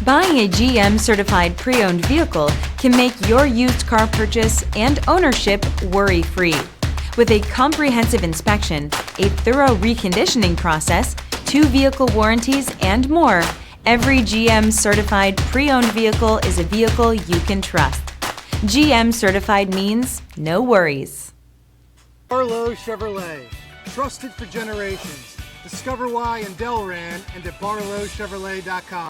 Buying a GM certified pre-owned vehicle can make your used car purchase and ownership worry-free. With a comprehensive inspection, a thorough reconditioning process, 2 vehicle warranties, and more, every GM certified pre-owned vehicle is a vehicle you can trust. GM certified means no worries. Barlow Chevrolet, trusted for generations. Discover why in Delran and at barlowchevrolet.com.